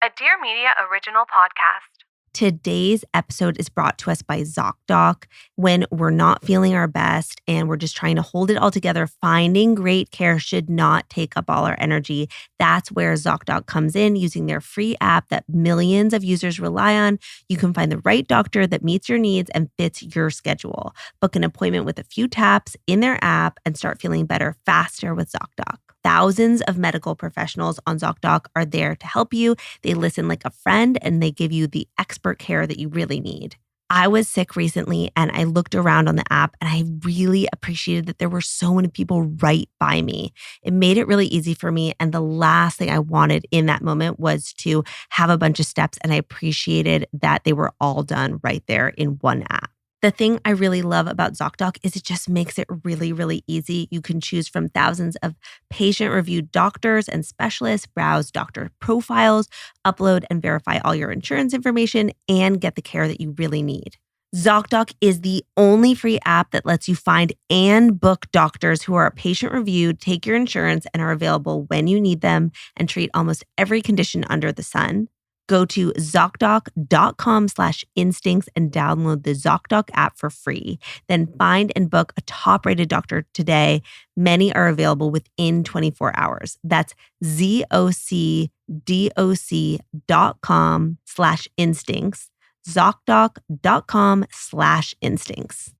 a Dear Media original podcast. Today's episode is brought to us by ZocDoc. When we're not feeling our best and we're just trying to hold it all together, finding great care should not take up all our energy. That's where ZocDoc comes in, using their free app that millions of users rely on. You can find the right doctor that meets your needs and fits your schedule. Book an appointment with a few taps in their app and start feeling better faster with ZocDoc. Thousands of medical professionals on ZocDoc are there to help you. They listen like a friend and they give you the expert care that you really need. I was sick recently and I looked around on the app and I really appreciated that there were so many people right by me. It made it really easy for me. And the last thing I wanted in that moment was to have a bunch of steps, and I appreciated that they were all done right there in one app. The thing I really love about ZocDoc is it just makes it really, really easy. You can choose from thousands of patient-reviewed doctors and specialists, browse doctor profiles, upload and verify all your insurance information, and get the care that you really need. ZocDoc is the only free app that lets you find and book doctors who are patient-reviewed, take your insurance, and are available when you need them, and treat almost every condition under the sun. Go to ZocDoc.com/instincts and download the ZocDoc app for free. Then find and book a top-rated doctor today. Many are available within 24 hours. That's ZocDoc.com/instincts. ZocDoc.com/instincts.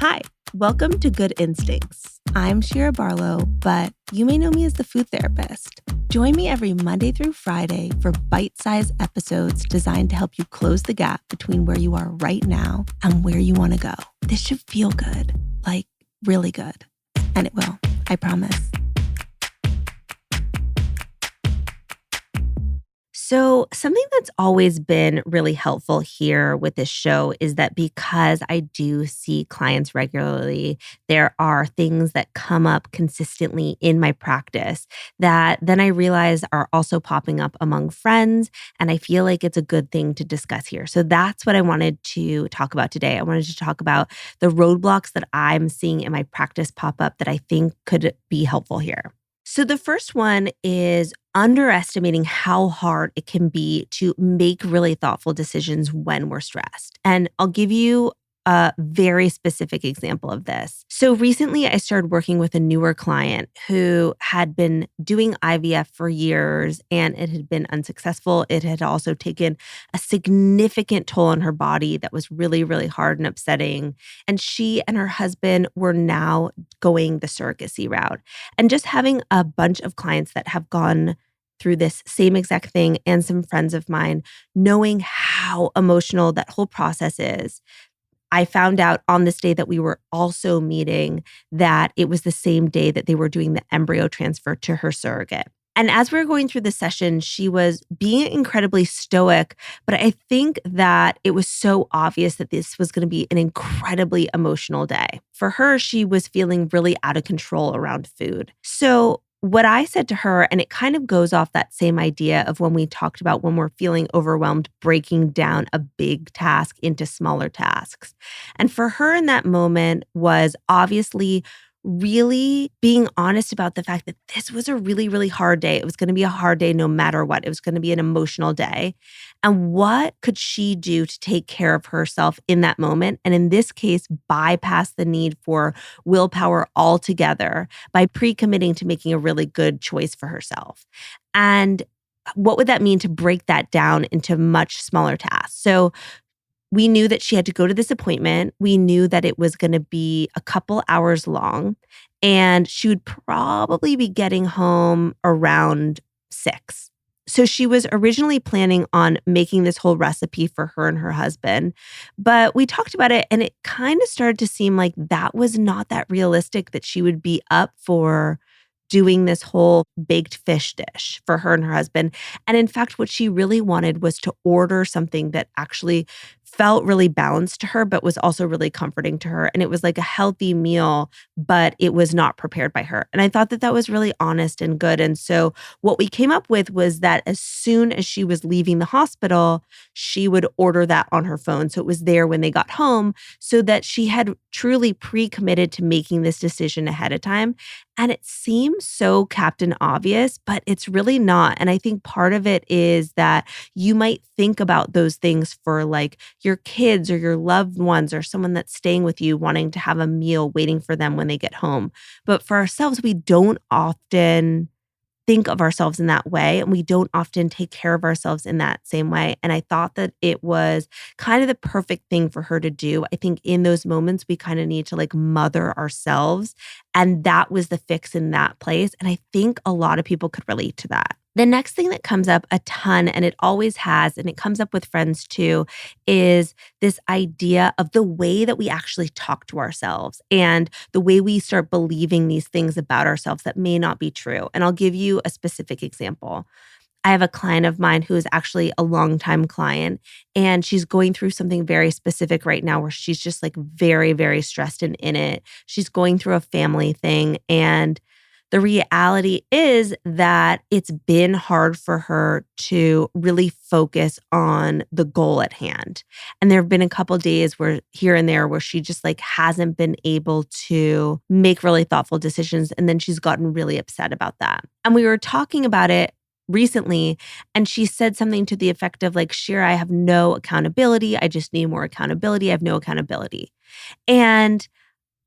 Hi, welcome to Good Instincts. I'm Shira Barlow, but you may know me as the food therapist. Join me every Monday through Friday for bite-sized episodes designed to help you close the gap between where you are right now and where you want to go. This should feel good, like really good. And it will, I promise. So something that's always been really helpful here with this show is that because I do see clients regularly, there are things that come up consistently in my practice that then I realize are also popping up among friends, and I feel like it's a good thing to discuss here. So that's what I wanted to talk about today. I wanted to talk about the roadblocks that I'm seeing in my practice pop up that I think could be helpful here. So the first one is underestimating how hard it can be to make really thoughtful decisions when we're stressed. And I'll give you a very specific example of this. So recently I started working with a newer client who had been doing IVF for years and it had been unsuccessful. It had also taken a significant toll on her body that was really, really hard and upsetting. And she and her husband were now going the surrogacy route. And just having a bunch of clients that have gone through this same exact thing, and some friends of mine, knowing how emotional that whole process is, I found out on this day that we were also meeting that it was the same day that they were doing the embryo transfer to her surrogate. And as we were going through the session, she was being incredibly stoic, but I think that it was so obvious that this was going to be an incredibly emotional day. For her, she was feeling really out of control around food. So what I said to her, and it kind of goes off that same idea of when we talked about when we're feeling overwhelmed, breaking down a big task into smaller tasks. And for her in that moment was obviously really being honest about the fact that this was a really, really hard day. It was going to be a hard day no matter what. It was going to be an emotional day. And what could she do to take care of herself in that moment? And in this case, bypass the need for willpower altogether by pre-committing to making a really good choice for herself. And what would that mean to break that down into much smaller tasks? So we knew that she had to go to this appointment. We knew that it was going to be a couple hours long, and she would probably be getting home around 6. So she was originally planning on making this whole recipe for her and her husband, but we talked about it and it kind of started to seem like that was not that realistic, that she would be up for doing this whole baked fish dish for her and her husband. And in fact, what she really wanted was to order something that actually felt really balanced to her, but was also really comforting to her. And it was like a healthy meal, but it was not prepared by her. And I thought that that was really honest and good. And so what we came up with was that as soon as she was leaving the hospital, she would order that on her phone. So it was there when they got home, so that she had truly pre-committed to making this decision ahead of time. And it seems so Captain Obvious, but it's really not. And I think part of it is that you might think about those things for like your kids or your loved ones or someone that's staying with you wanting to have a meal waiting for them when they get home. But for ourselves, we don't often think of ourselves in that way, and we don't often take care of ourselves in that same way. And I thought that it was kind of the perfect thing for her to do. I think in those moments, we kind of need to like mother ourselves. And that was the fix in that place. And I think a lot of people could relate to that. The next thing that comes up a ton, and it always has, and it comes up with friends too, is this idea of the way that we actually talk to ourselves and the way we start believing these things about ourselves that may not be true. And I'll give you a specific example. I have a client of mine who is actually a longtime client, and she's going through something very specific right now where she's just like very, very stressed and in it. She's going through a family thing, and the reality is that it's been hard for her to really focus on the goal at hand. And there have been a couple days where here and there where she just like hasn't been able to make really thoughtful decisions. And then she's gotten really upset about that. And we were talking about it recently, and she said something to the effect of like, Shira, I have no accountability. I just need more accountability. I have no accountability. And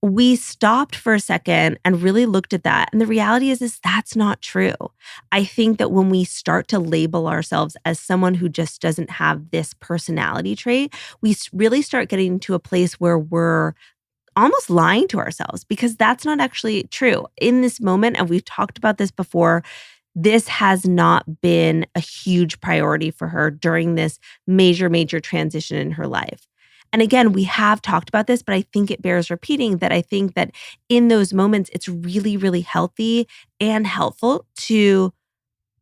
we stopped for a second and really looked at that. And the reality is that's not true. I think that when we start to label ourselves as someone who just doesn't have this personality trait, we really start getting to a place where we're almost lying to ourselves because that's not actually true. In this moment, and we've talked about this before, this has not been a huge priority for her during this major, major transition in her life. And again, we have talked about this, but I think it bears repeating that I think that in those moments, it's really, really healthy and helpful to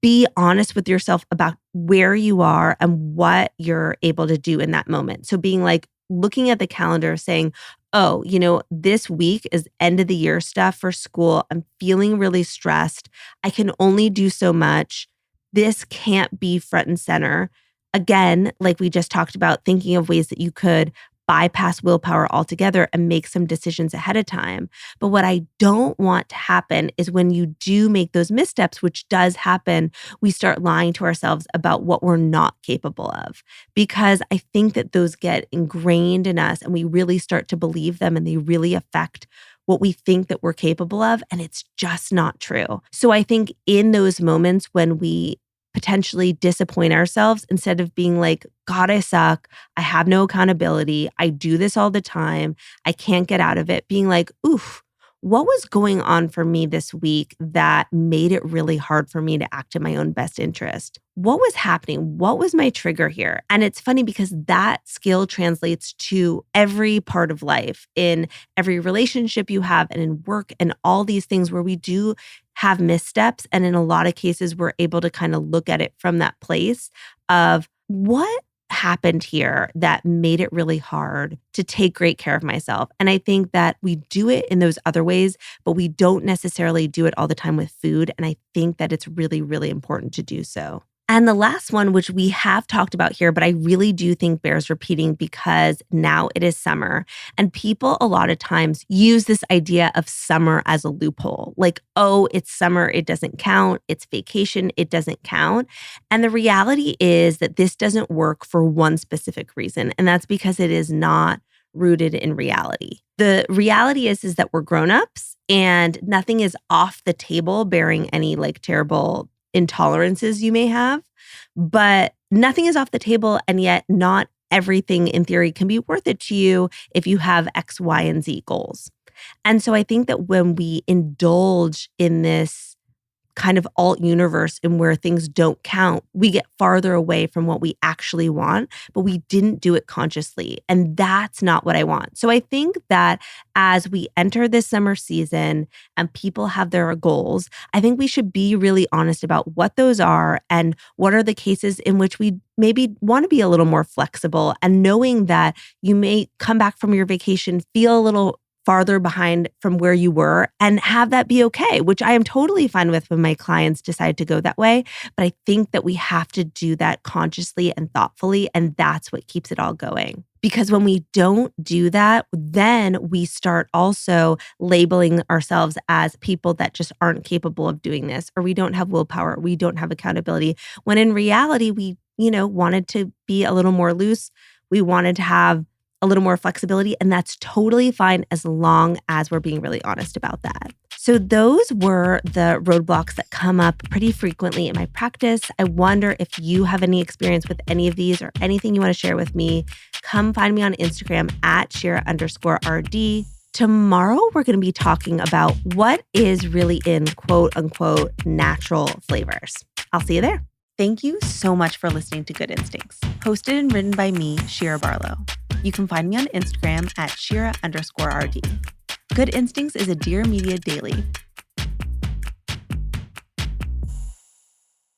be honest with yourself about where you are and what you're able to do in that moment. So being like looking at the calendar saying, oh, this week is end of the year stuff for school. I'm feeling really stressed. I can only do so much. This can't be front and center. Again, like we just talked about, thinking of ways that you could bypass willpower altogether and make some decisions ahead of time. But what I don't want to happen is when you do make those missteps, which does happen, we start lying to ourselves about what we're not capable of. Because I think that those get ingrained in us and we really start to believe them and they really affect what we think that we're capable of. And it's just not true. So I think in those moments when we potentially disappoint ourselves, instead of being like, God, I suck. I have no accountability. I do this all the time. I can't get out of it. Being like, oof, what was going on for me this week that made it really hard for me to act in my own best interest? What was happening? What was my trigger here? And it's funny because that skill translates to every part of life, in every relationship you have and in work and all these things where we do have missteps. And in a lot of cases, we're able to kind of look at it from that place of what happened here that made it really hard to take great care of myself. And I think that we do it in those other ways, but we don't necessarily do it all the time with food. And I think that it's really, really important to do so. And the last one, which we have talked about here, but I really do think bears repeating because now it is summer and people a lot of times use this idea of summer as a loophole. Like, oh, it's summer, it doesn't count. It's vacation, it doesn't count. And the reality is that this doesn't work for one specific reason. And that's because it is not rooted in reality. The reality is that we're grownups and nothing is off the table bearing any like terrible intolerances you may have, but nothing is off the table. And yet not everything in theory can be worth it to you if you have X, Y, and Z goals. And so I think that when we indulge in this kind of alt universe in where things don't count, we get farther away from what we actually want, but we didn't do it consciously. And that's not what I want. So I think that as we enter this summer season and people have their goals, I think we should be really honest about what those are and what are the cases in which we maybe want to be a little more flexible, and knowing that you may come back from your vacation, feel a little farther behind from where you were, and have that be okay, which I am totally fine with when my clients decide to go that way. But I think that we have to do that consciously and thoughtfully, and that's what keeps it all going. Because when we don't do that, then we start also labeling ourselves as people that just aren't capable of doing this, or we don't have willpower, we don't have accountability. When in reality, we, wanted to be a little more loose. We wanted to have a little more flexibility, and that's totally fine as long as we're being really honest about that. So those were the roadblocks that come up pretty frequently in my practice. I wonder if you have any experience with any of these or anything you want to share with me. Come find me on Instagram at Shira_RD. Tomorrow, we're going to be talking about what is really in quote unquote natural flavors. I'll see you there. Thank you so much for listening to Good Instincts, hosted and written by me, Shira Barlow. You can find me on Instagram at Shira_RD. Good Instincts is a Dear Media daily.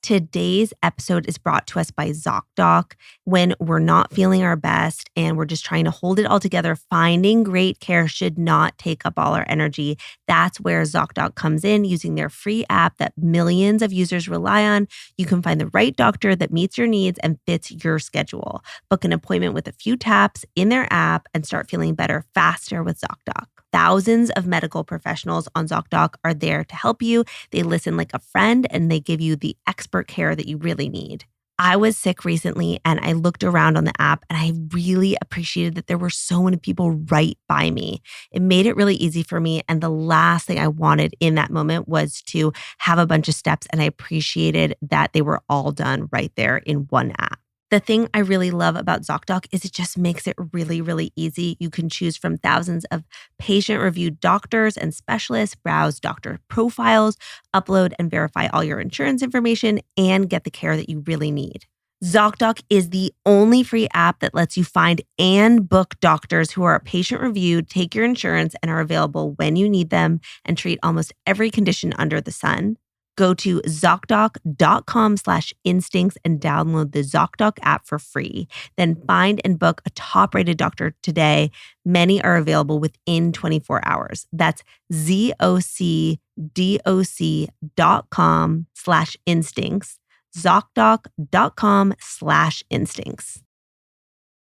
Today's episode is brought to us by ZocDoc. When we're not feeling our best and we're just trying to hold it all together, finding great care should not take up all our energy. That's where ZocDoc comes in, using their free app that millions of users rely on. You can find the right doctor that meets your needs and fits your schedule. Book an appointment with a few taps in their app and start feeling better faster with ZocDoc. Thousands of medical professionals on ZocDoc are there to help you. They listen like a friend and they give you the expert care that you really need. I was sick recently and I looked around on the app and I really appreciated that there were so many people right by me. It made it really easy for me. And the last thing I wanted in that moment was to have a bunch of steps, and I appreciated that they were all done right there in one app. The thing I really love about ZocDoc is it just makes it really, really easy. You can choose from thousands of patient-reviewed doctors and specialists, browse doctor profiles, upload and verify all your insurance information, and get the care that you really need. ZocDoc is the only free app that lets you find and book doctors who are patient-reviewed, take your insurance, and are available when you need them, and treat almost every condition under the sun. Go to ZocDoc.com/instincts and download the ZocDoc app for free. Then find and book a top-rated doctor today. Many are available within 24 hours. That's ZocDoc.com/instincts. ZocDoc.com/instincts.